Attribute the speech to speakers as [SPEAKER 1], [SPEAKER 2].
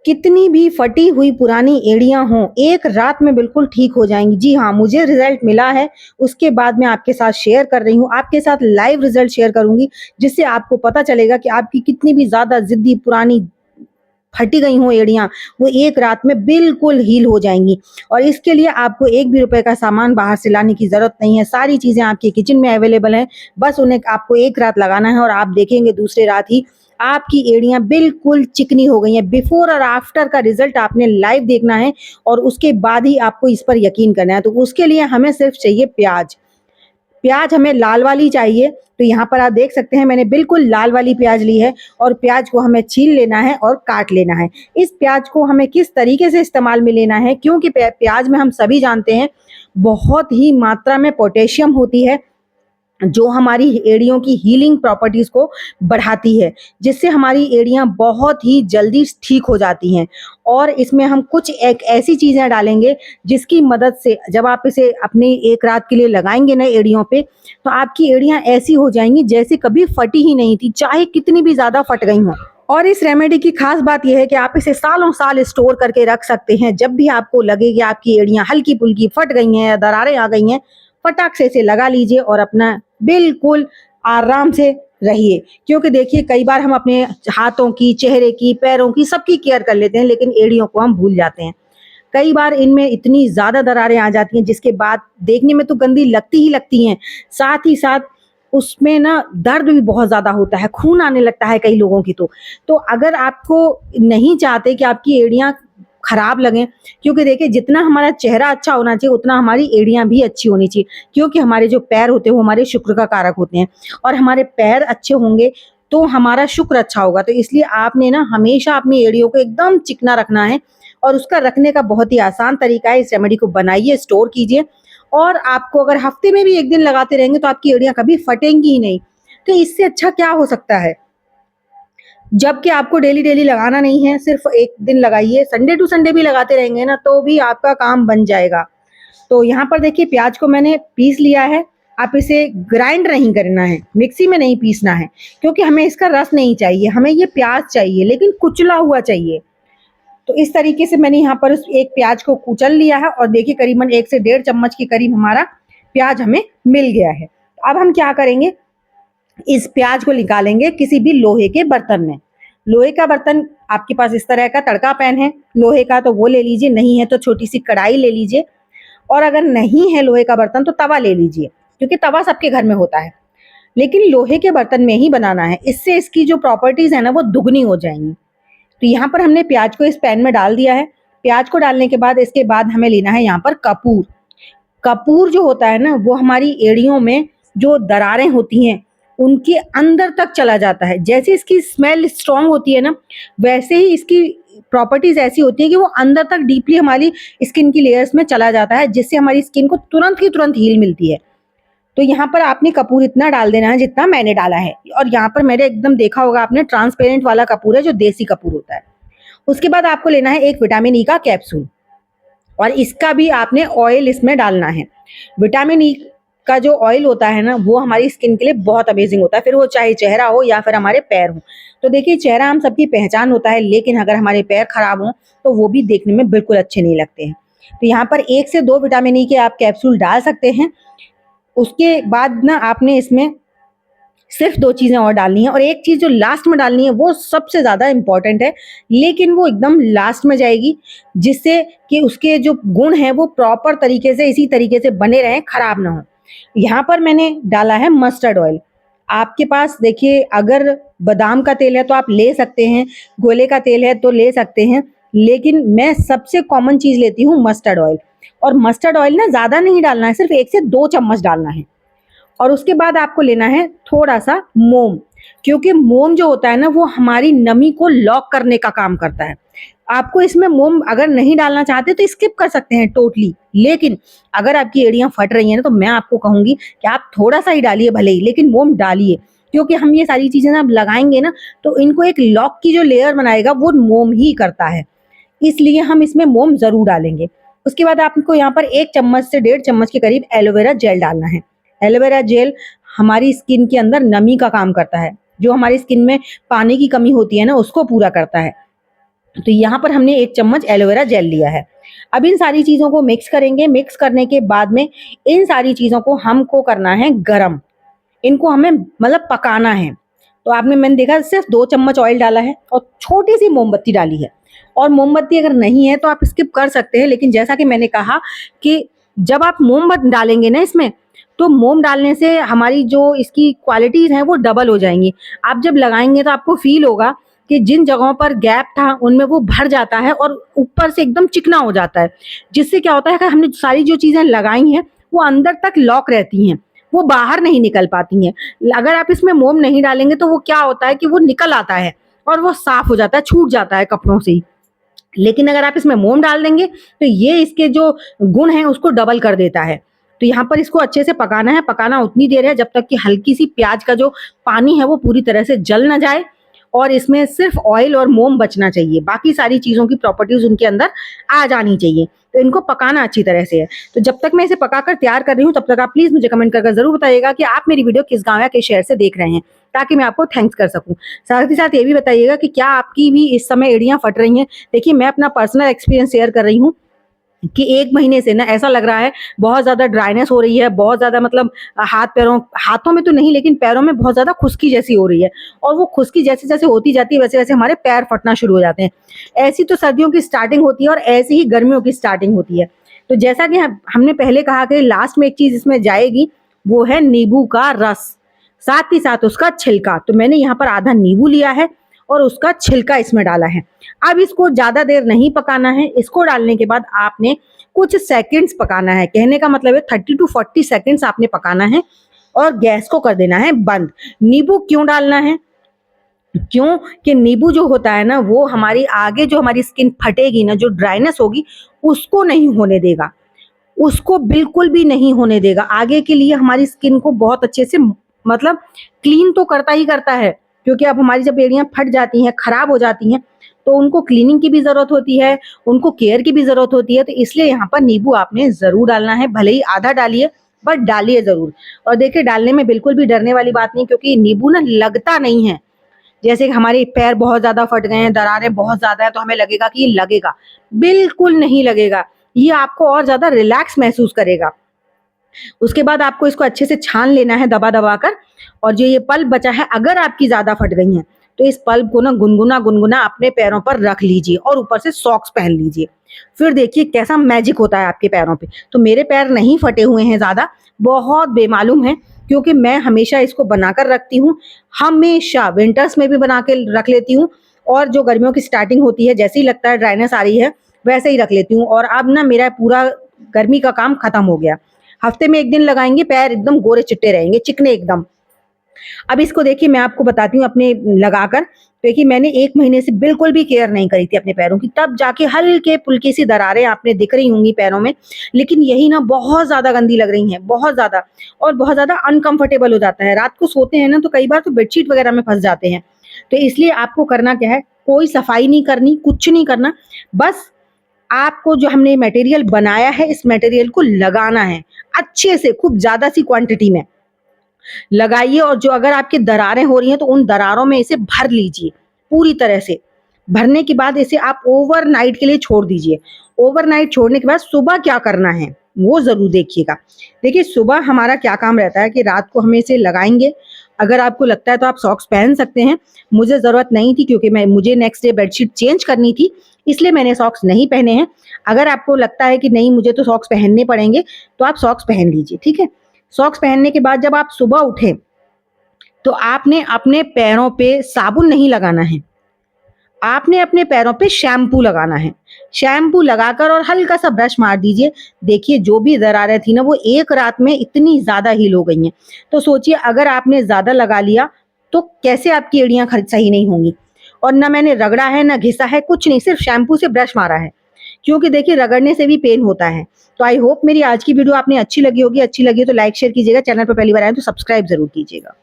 [SPEAKER 1] कितनी भी फटी हुई पुरानी एड़ियाँ हों, एक रात में बिल्कुल ठीक हो जाएँगी। जी हाँ, मुझे रिज़ल्ट मिला है, उसके बाद मैं आपके साथ शेयर कर रही हूँ। आपके साथ लाइव रिज़ल्ट शेयर करूँगी, जिससे आपको पता चलेगा कि आपकी कितनी भी ज़्यादा ज़िद्दी पुरानी फटी गई हों एड़ियाँ, वो एक रात में बिल्कुल हील हो जाएँगी। और इसके लिए आपको 1 भी रुपए का सामान बाहर से लाने की ज़रूरत नहीं है, सारी चीज़ें आपके किचन में अवेलेबल हैं, बस उन्हें आपको 1 रात लगाना है और आप देखेंगे दूसरे रात ही आपकी एड़ियाँ बिल्कुल चिकनी हो गई हैं। बिफ़ोर और आफ्टर का रिज़ल्ट आपने लाइव देखना है और उसके बाद ही आपको इस पर यकीन करना है। तो उसके लिए हमें सिर्फ़ चाहिए प्याज़। प्याज हमें लाल वाली चाहिए, तो यहाँ पर आप देख सकते हैं मैंने बिल्कुल लाल वाली प्याज ली है और प्याज को हमें छील लेना है और काट लेना है। इस प्याज को हमें किस तरीके से इस्तेमाल में लेना है, क्योंकि प्याज में हम सभी जानते हैं बहुत ही मात्रा में पोटेशियम होती है, जो हमारी एड़ियों की हीलिंग प्रॉपर्टीज को बढ़ाती है, जिससे हमारी एड़ियां बहुत ही जल्दी ठीक हो जाती हैं। और इसमें हम कुछ एक ऐसी चीज़ें डालेंगे जिसकी मदद से जब आप इसे अपनी एक रात के लिए लगाएंगे ना एड़ियों पे, तो आपकी एड़ियां ऐसी हो जाएंगी जैसे कभी फटी ही नहीं थी, चाहे कितनी भी ज़्यादा फट गई हों। और इस रेमेडी की खास बात यह है कि आप इसे सालों साल स्टोर करके रख सकते हैं। जब भी आपको लगे कि आपकी एड़ियां हल्की फुल्की फट गई हैं या दरारें आ गई हैं, फटाक से इसे लगा लीजिए और अपना बिल्कुल आराम से रहिए। क्योंकि देखिए कई बार हम अपने हाथों की, चेहरे की, पैरों की, सबकी केयर कर लेते हैं, लेकिन एड़ियों को हम भूल जाते हैं। कई बार इनमें इतनी ज़्यादा दरारें आ जाती हैं जिसके बाद देखने में तो गंदी लगती ही लगती हैं, साथ ही साथ उसमें ना दर्द भी बहुत ज़्यादा होता है, खून आने लगता है कई लोगों की तो। तो अगर आपको नहीं चाहते कि आपकी एड़ियाँ खराब लगें, क्योंकि देखिए जितना हमारा चेहरा अच्छा होना चाहिए उतना हमारी एड़ियाँ भी अच्छी होनी चाहिए, क्योंकि हमारे जो पैर होते हैं वो हमारे शुक्र का कारक होते हैं और हमारे पैर अच्छे होंगे तो हमारा शुक्र अच्छा होगा। तो इसलिए आपने ना हमेशा अपनी एड़ियों को एकदम चिकना रखना है और उसका रखने का बहुत ही आसान तरीका है। इस रेमेडी को बनाइए, स्टोर कीजिए और आपको अगर हफ्ते में भी 1 दिन लगाते रहेंगे तो आपकी एड़ियाँ कभी फटेंगी ही नहीं। तो इससे अच्छा क्या हो सकता है? जबकि आपको डेली-डेली लगाना नहीं है, सिर्फ़ 1 दिन लगाइए, संडे टू संडे भी लगाते रहेंगे ना तो भी आपका काम बन जाएगा। तो यहाँ पर देखिए प्याज को मैंने पीस लिया है, आप इसे ग्राइंड नहीं करना है, मिक्सी में नहीं पीसना है, क्योंकि हमें इसका रस नहीं चाहिए, हमें ये प्याज चाहिए लेकिन कुचला हुआ चाहिए। तो इस तरीके से मैंने यहाँ पर उस एक प्याज को कुचल लिया है और देखिए करीबन 1 से डेढ़ चम्मच के करीब हमारा प्याज हमें मिल गया है। अब हम क्या करेंगे, इस प्याज को निकालेंगे किसी भी लोहे के बर्तन में। लोहे का बर्तन आपके पास इस तरह का तड़का पैन है लोहे का तो वो ले लीजिए, नहीं है तो छोटी सी कढ़ाई ले लीजिए और अगर नहीं है लोहे का बर्तन तो तवा ले लीजिए, क्योंकि तवा सबके घर में होता है, लेकिन लोहे के बर्तन में ही बनाना है, इससे इसकी जो प्रॉपर्टीज है ना वो दुगनी हो जाएंगी। तो यहाँ पर हमने प्याज को इस पैन में डाल दिया है। प्याज को डालने के बाद इसके बाद हमें लेना है यहाँ पर कपूर। कपूर जो होता है ना वो हमारी एड़ियों में जो दरारें होती हैं उनके अंदर तक चला जाता है। जैसे इसकी स्मेल स्ट्रांग होती है ना, वैसे ही इसकी प्रॉपर्टीज ऐसी होती है कि वो अंदर तक डीपली हमारी स्किन की लेयर्स में चला जाता है, जिससे हमारी स्किन को तुरंत की तुरंत हील मिलती है। तो यहाँ पर आपने कपूर इतना डाल देना है जितना मैंने डाला है और यहाँ पर मेरे एकदम देखा होगा आपने ट्रांसपेरेंट वाला कपूर है जो देसी कपूर होता है। उसके बाद आपको लेना है एक विटामिन ई का कैप्सूल और इसका भी आपने ऑयल इसमें डालना है। विटामिन ई का जो ऑयल होता है ना वो हमारी स्किन के लिए बहुत अमेजिंग होता है, फिर वो चाहे चेहरा हो या फिर हमारे पैर हो। तो देखिए चेहरा हम सबकी पहचान होता है, लेकिन अगर हमारे पैर खराब हों तो वो भी देखने में बिल्कुल अच्छे नहीं लगते हैं। तो यहाँ पर 1 से 2 विटामिन ई के आप कैप्सूल डाल सकते हैं। उसके बाद ना आपने इसमें सिर्फ 2 चीज़ें और डालनी है और एक चीज़ जो लास्ट में डालनी है वो सबसे ज़्यादा इम्पोर्टेंट है, लेकिन वो एकदम लास्ट में जाएगी, जिससे कि उसके जो गुण हैं वो प्रॉपर तरीके से इसी तरीके से बने रहें, खराब ना हो। यहाँ पर मैंने डाला है मस्टर्ड ऑयल। आपके पास देखिए अगर बादाम का तेल है तो आप ले सकते हैं, गोले का तेल है तो ले सकते हैं, लेकिन मैं सबसे कॉमन चीज़ लेती हूँ मस्टर्ड ऑयल। और मस्टर्ड ऑयल ना ज़्यादा नहीं डालना है, सिर्फ 1 से 2 चम्मच डालना है। और उसके बाद आपको लेना है थोड़ा-सा मोम, क्योंकि मोम जो होता है ना वो हमारी नमी को लॉक करने का काम करता है। आपको इसमें मोम अगर नहीं डालना चाहते तो स्किप कर सकते हैं टोटली, लेकिन अगर आपकी एड़ियाँ फट रही हैं ना तो मैं आपको कहूँगी कि आप थोड़ा-सा ही डालिए भले ही, लेकिन मोम डालिए, क्योंकि हम ये सारी चीज़ें ना अब लगाएँगे ना तो इनको एक लॉक की जो लेयर बनाएगा वो मोम ही करता है। इसलिए हम इसमें मोम ज़रूर डालेंगे। उसके बाद आपको यहाँ पर 1 चम्मच से डेढ़ चम्मच के करीब एलोवेरा जेल डालना है। एलोवेरा जेल हमारी स्किन के अंदर नमी का काम करता है, जो हमारी स्किन में पानी की कमी होती है ना उसको पूरा करता है। तो यहाँ पर हमने 1 चम्मच एलोवेरा जेल लिया है। अब इन सारी चीज़ों को मिक्स करेंगे। मिक्स करने के बाद में इन सारी चीज़ों को हमको करना है गरम। इनको हमें मतलब पकाना है। तो मैंने देखा सिर्फ 2 चम्मच ऑयल डाला है और छोटी-सी मोमबत्ती डाली है। और मोमबत्ती अगर नहीं है तो आप स्किप कर सकते हैं, लेकिन जैसा कि मैंने कहा कि जब आप डालेंगे ना इसमें, तो मोम डालने से हमारी जो इसकी क्वालिटीज़ हैं वो डबल हो जाएँगी। आप जब लगाएँगे तो आपको फ़ील होगा कि जिन जगहों पर गैप था उनमें वो भर जाता है और ऊपर से एकदम चिकना हो जाता है। जिससे क्या होता है कि हमने सारी जो चीज़ें लगाई हैं वो अंदर तक लॉक रहती हैं, वो बाहर नहीं निकल पाती हैं। अगर आप इसमें मोम नहीं डालेंगे तो वो क्या होता है कि वो निकल आता है और वो साफ हो जाता है, छूट जाता है कपड़ों से ही। लेकिन अगर आप इसमें मोम डाल देंगे तो ये इसके जो गुण हैं उसको डबल कर देता है। तो यहाँ पर इसको अच्छे से पकाना है। पकाना उतनी देर है जब तक कि हल्की सी प्याज का जो पानी है वो पूरी तरह से जल ना जाए और इसमें सिर्फ ऑयल और मोम बचना चाहिए। बाकी सारी चीज़ों की प्रॉपर्टीज़ उनके अंदर आ जानी चाहिए। तो इनको पकाना अच्छी तरह से है। तो जब तक मैं इसे पकाकर तैयार कर रही हूँ तब तक आप प्लीज़ मुझे कमेंट करके ज़रूर बताइएगा कि आप मेरी वीडियो किस गाँव या किस शहर से देख रहे हैं, ताकि मैं आपको थैंक्स कर सकूँ। साथ ही साथ ये भी बताइएगा कि क्या आपकी भी इस समय एड़ियाँ फट रही हैं? देखिए, मैं अपना पर्सनल एक्सपीरियंस शेयर कर रही हूँ कि 1 महीने से ना ऐसा लग रहा है बहुत ज़्यादा ड्राइनेस हो रही है, बहुत ज़्यादा मतलब हाथों में तो नहीं, लेकिन पैरों में बहुत ज़्यादा खुश्की जैसी हो रही है और वो खुश्की जैसे-जैसे होती जाती है वैसे-वैसे हमारे पैर फटना शुरू हो जाते हैं। ऐसी तो सर्दियों की स्टार्टिंग होती है और ऐसी ही गर्मियों की स्टार्टिंग होती है। तो जैसा कि हमने पहले कहा कि लास्ट में एक चीज़ इसमें जाएगी, वो है नींबू का रस, साथ ही साथ उसका छिलका। तो मैंने यहाँ पर आधा नींबू लिया है और उसका छिलका इसमें डाला है। अब इसको ज़्यादा देर नहीं पकाना है। इसको डालने के बाद आपने कुछ सेकंड्स पकाना है। कहने का मतलब है 30 टू 40 सेकंड्स आपने पकाना है और गैस को कर देना है बंद। नींबू क्यों डालना है? क्यों कि नींबू जो होता है ना वो हमारी आगे जो हमारी स्किन फटेगी ना, जो ड्राइनेस होगी उसको नहीं होने देगा। उसको बिल्कुल भी नहीं होने देगा। आगे के लिए हमारी स्किन को बहुत अच्छे से मतलब क्लीन तो करता ही करता है, क्योंकि अब हमारी जब एड़ियाँ फट जाती हैं, खराब हो जाती हैं, तो उनको क्लीनिंग की भी ज़रूरत होती है, उनको केयर की भी ज़रूरत होती है। तो इसलिए यहाँ पर नींबू आपने ज़रूर डालना है, भले ही आधा डालिए बट डालिए ज़रूर। और देखिए, डालने में बिल्कुल भी डरने वाली बात नहीं, क्योंकि नींबू ना लगता नहीं है। जैसे कि हमारे पैर बहुत ज़्यादा फट गए हैं, दरारें बहुत ज़्यादा हैं, तो हमें लगेगा कि ये लगेगा। बिल्कुल नहीं लगेगा। ये आपको और ज़्यादा रिलैक्स महसूस करेगा। उसके बाद आपको इसको अच्छे से छान लेना है दबा-दबा कर, और जो ये पल्प बचा है, अगर आपकी ज़्यादा फट गई हैं, तो इस पल्प को ना गुनगुना-गुनगुना अपने पैरों पर रख लीजिए और ऊपर से सॉक्स पहन लीजिए। फिर देखिए कैसा मैजिक होता है आपके पैरों पे। तो मेरे पैर नहीं फटे हुए हैं ज़्यादा, बहुत बेमालूम हैं, क्योंकि मैं हमेशा इसको बनाकर रखती हूँ। हमेशा विंटर्स में भी बना के रख लेती हूँ और जो गर्मियों की स्टार्टिंग होती है, जैसे ही लगता है ड्राइनेस आ रही है, वैसे ही रख लेती हूँ। और अब ना मेरा पूरा गर्मी का काम खत्म हो गया। हफ्ते में 1 दिन लगाएँगे, पैर एकदम गोरे-चिट्टे रहेंगे, चिकने एकदम। अब इसको देखिए, मैं आपको बताती हूँ अपने लगाकर। देखिए, मैंने 1 महीने से बिल्कुल भी केयर नहीं करी थी अपने पैरों की, तब जाके हल्के-फुल्की सी दरारें आपने दिख रही होंगी पैरों में। लेकिन यही ना बहुत ज़्यादा गंदी लग रही हैं, बहुत ज़्यादा, और बहुत ज़्यादा अनकम्फर्टेबल हो जाता है। रात को सोते हैं ना तो कई बार तो बेडशीट वगैरह में फँस जाते हैं। तो इसलिए आपको करना क्या है, कोई सफाई नहीं करनी, कुछ नहीं करना, बस आपको जो हमने मटेरियल बनाया है, इस मटेरियल को लगाना है अच्छे से, खूब ज़्यादा सी क्वांटिटी में लगाइए। और जो अगर आपकी दरारें हो रही हैं तो उन दरारों में इसे भर लीजिए पूरी तरह से। भरने के बाद इसे आप ओवरनाइट के लिए छोड़ दीजिए। ओवरनाइट छोड़ने के बाद सुबह क्या करना है वो ज़रूर देखिएगा। देखिए, सुबह हमारा क्या काम रहता है कि रात को हम इसे लगाएँगे। अगर आपको लगता है तो आप सॉक्स पहन सकते हैं। मुझे ज़रूरत नहीं थी, क्योंकि मुझे नेक्स्ट डे बेडशीट चेंज करनी थी, इसलिए मैंने सॉक्स नहीं पहने हैं। अगर आपको लगता है कि नहीं मुझे तो सॉक्स पहनने पड़ेंगे, तो आप सॉक्स पहन लीजिए, ठीक है? सॉक्स पहनने के बाद जब आप सुबह उठें, तो आपने अपने पैरों पे साबुन नहीं लगाना है। आपने अपने पैरों पे शैम्पू लगाना है। शैम्पू लगाकर और हल्का-सा ब्रश मार दीजिए। देखिए, जो भी दरारें थी ना वो एक रात में इतनी ज़्यादा हील हो गई हैं। तो सोचिए, अगर आपने ज़्यादा लगा लिया तो कैसे आपकी एड़ियाँ सही नहीं होंगी। और ना मैंने रगड़ा है, ना घिसा है, कुछ नहीं, सिर्फ शैम्पू से ब्रश मारा है। क्योंकि देखिए, रगड़ने से भी पेन होता है। तो आई होप मेरी आज की वीडियो आपने अच्छी लगी होगी। अच्छी लगी हो तो लाइक शेयर कीजिएगा। चैनल पर पहली बार आए तो सब्सक्राइब ज़रूर कीजिएगा।